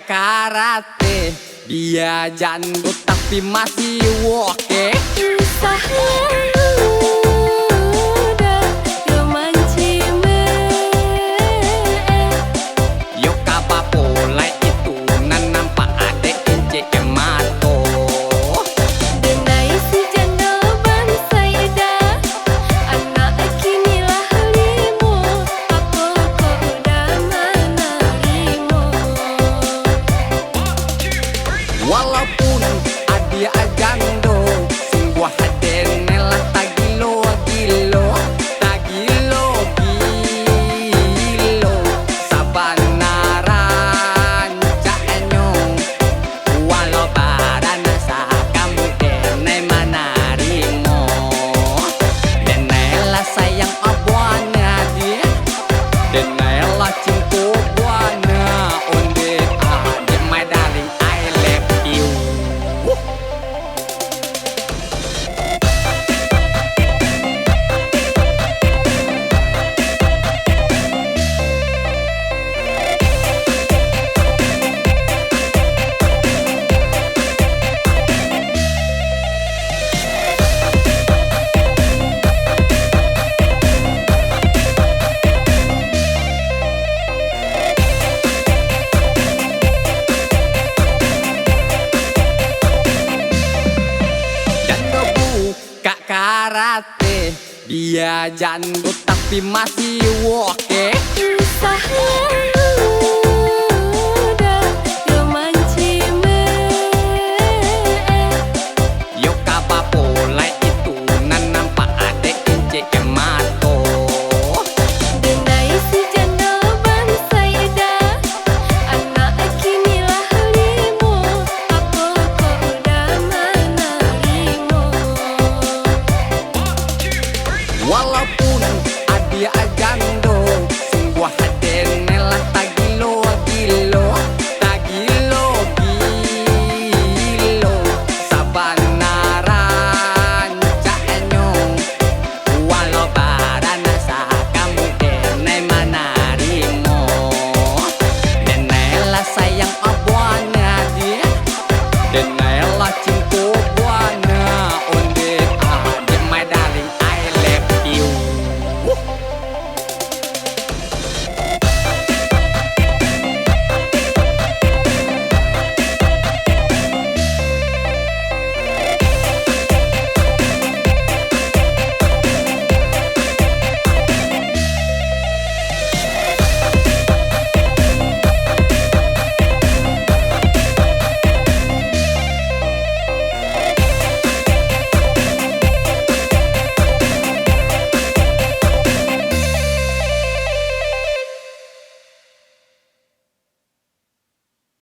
karate, dia jandut tapi masih woke. Walaupun adia ajando, sungguh hadenelah tagilo gilo, tagilo gilo, sabanaran caenyo, walau barana sa kamu denai manarimo, denailah sayang abuana dia, denailah cinta buana onde ade my darling. Karate, dia jandut tapi masih woke.